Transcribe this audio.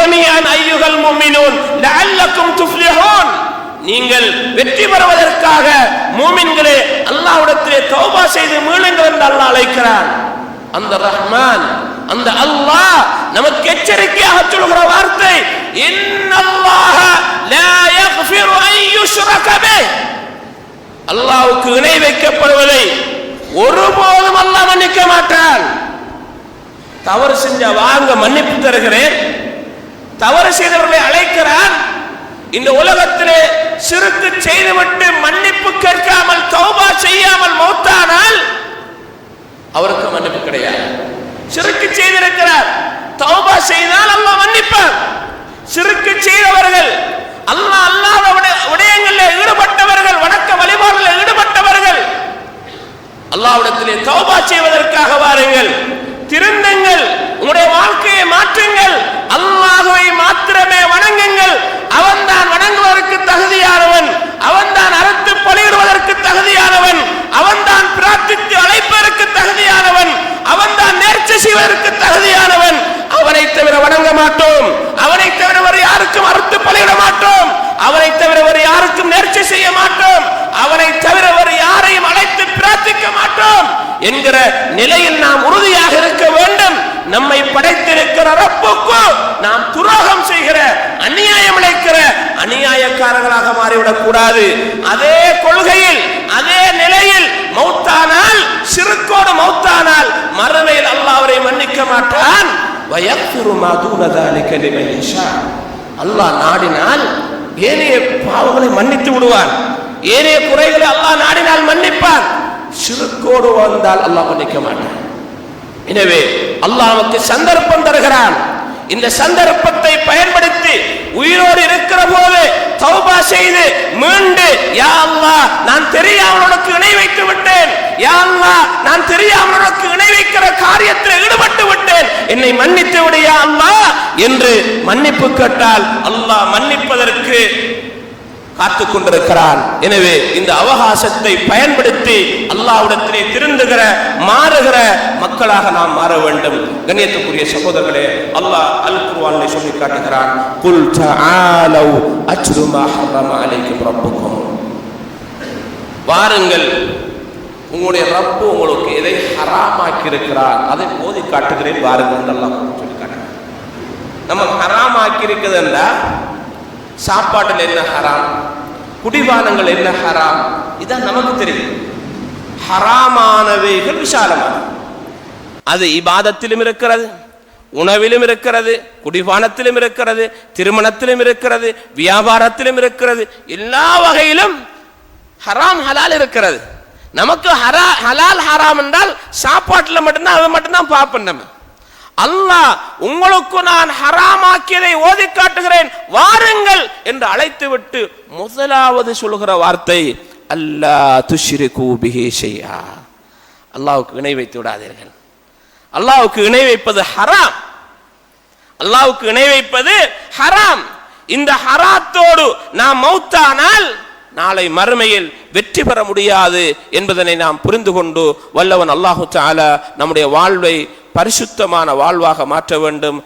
ஜமீஅன் அய்யுஹல் முஃமினூன் லஅல்லக்கும் துஃப்லிஹூன். நீங்கள் வெற்றி பெறுவதற்காக மூமின்களே அல்லாஹ்விடத்திலே தௌபா செய்து மீளுங்கள் என்று அல்லாஹ் அழைக்கிறான். அந்த ரஹ்மான், அந்த அல்லாஹ் நமக்கு எச்சரிக்கையாக சொல்கிற வார்த்தை, இன்னல்லாஹ லா யக்ஃபிரு அன் யுஷ்ரக பிஹ். அல்லாஹ்வுக்கு இணை வைக்கப்படுவதை ஒருபோதும் அல்லாஹ் மன்னிக்க மாட்டான். தவறு செஞ்சா வாங்க மன்னிப்பு தருகிறேன், தவறு செய்தவர்களை அழைக்கிறான். இந்த உலகத்திலே சிறுக்கு செய்துவிட்டு மன்னிப்பு கேட்காமல் தௌபா செய்யாமல் மௌத்தானால் அவருக்கு மன்னிப்பு கிடையாது. சிறுக்கு செய்திருக்கிறார், தௌபா செய்தால் அல்லாஹ் மன்னிப்பார். சிறுக்கு செய்தவர்கள், அல்லாஹ் அல்லாஹ்வுடைய விடயங்களில் ஈடுபட்டவர்கள், வணக்க வழிபாடுகளில் ஈடுபட்டவர்கள், அல்லாஹ்விடத்திலே தௌபா செய்வதற்காக வாருங்கள், திருந்துங்கள், உங்களுடைய வாழ்க்கையை மாற்றுங்கள், அல்லாஹ்வை மாத்திரமே வணங்குங்கள். அவன்தான் வணங்குவதற்கு தகுதியானவன், அவன்தான் அறுத்து பலியிடுவதற்கு தகுதியானவன், அவன்தான் பிரார்த்தித்து அழைப்பதற்கு தகுதியானவன், அவன்தான் நேர்ச்சி செய்வதற்கு தகுதியானவன். அவனை தவிர வணங்க மாட்டோம், அவனை தவிர வேறு யாருக்கும் அறுத்து பலியிட மாட்டோம், அவனை தவிர வேறு யாருக்கும் நேர்ச்சி செய்ய மாட்டோம், அவனை தவிர வேறு யாரையும் அழைத்து பிரார்த்திக்க மாட்டோம் என்கிற நிலையில் நாம் உறுதியாக இருக்க வேண்டும். நம்மை படைத்திருக்கிற ரப்புக்கு நாம் துரோகம் செய்கிற, அநியாயம் இழைக்கிற அநியாயக்காரர்களாக மாறிவிடக் கூடாது. அதே கொள்கையில், அதே நிலையில் மௌத்தானால், சிறுக்கோடு மௌத்தானால் மறுமையில் அல்லாஹ் அவரை மன்னிக்க மாட்டான். வயக்ஃபிரு மா தூன ذلك லிமன் யஷா. அல்லாஹ் நாடினால் ஏனைய பாவங்களை மன்னித்து விடுவான், ஏனைய குறைகளை அல்லாஹ் நாடினால் மன்னிப்பான். சிறுக்கோடு வந்தால் அல்லாஹ் மன்னிக்க மாட்டான். எனவே அல்லாஹ் நமக்கு சந்தர்ப்பம் தருகிறான். இந்த சந்தர்ப்பத்தை பயன்படுத்தி உயிரோடு இருக்கிற போது தௌபா செய்து மீண்டு, யா அல்லாஹ் நான் தெரியாமல் உனக்கு இணை வைத்து விட்டேன், யா அல்லாஹ் நான் தெரியாமல் உனக்கு இணை வைக்கிற காரியத்தில் ஈடுபட்டு விட்டேன், என்னை மன்னித்து விடு யா அல்லாஹ் என்று மன்னிப்பு கேட்டால் அல்லாஹ் மன்னிப்பதற்கு காத்துக் கொண்டிருக்கிறான். எனவே இந்த அவகாசத்தை பயன்படுத்தி அல்லாஹ்விடத்திலே திருந்துகிற, மாறுகிற மக்களாக நாம் மாற வேண்டும். கண்ணியத்துக்குரிய சகோதரர்களே, அல்லாஹ் அல் குர்ஆனிலே சொல்லி காட்டுகிறான், குல் தஆலவ் அத்லு மா ஹர்ரம அலைக்கும் ரப்புக்கும். வாருங்கள், உங்களுடைய ரப்பு உங்களுக்கு எதை ஹராமாக்கி இருக்கிறார் அதை ஓதி காட்டுகிறேன், வாருங்கள் என்று அல்லாஹ் சொல்லி காட்டுகிறான். நமக்கு ஹராமாக்கி இருக்குது என்றால் சாப்பாட்டில் என்ன ஹராம், குடிபானங்கள் என்ன ஹராம், இதான் நமக்கு தெரியும். ஹராமானவைகள் விசாலமான, அது இபாதத்திலும் இருக்கிறது, உணவிலும் இருக்கிறது, குடிபானத்திலும் இருக்கிறது, திருமணத்திலும் இருக்கிறது, வியாபாரத்திலும் இருக்கிறது, எல்லா வகையிலும் ஹராம் ஹலால் இருக்கிறது. நமக்கு ஹலால் ஹராம் என்றால் சாப்பாட்டில் மட்டும்தான், அதை மட்டும்தான் பார்ப்போம். நம்ம அல்லாஹ் உங்களுக்கு நான் ஹராமாக்கியதை ஓதி காட்டுகிறேன், வாருங்கள் என்று அழைத்து விட்டு முதலாவது சொல்கிற வார்த்தை அல்லா துஷ்ரிகு பிஹி ஷைஆ. அல்லாஹ்வுக்கு இணை வைத்து விடாதீர்கள். அல்லாஹ்வுக்கு இணை வைப்பது ஹராம், அல்லாஹ்வுக்கு இணை வைப்பது ஹராம். இந்த ஹராத்தோடு நாம் மௌத்தானால் நாளை மறுமையில் வெற்றி பெற முடியாது என்பதனை நாம் புரிந்து கொண்டு வல்லவன் அல்லாஹு தஆலா நம்முடைய வாழ்வை பரிசுத்தமான வாழ்வாக மாற்ற வேண்டும்.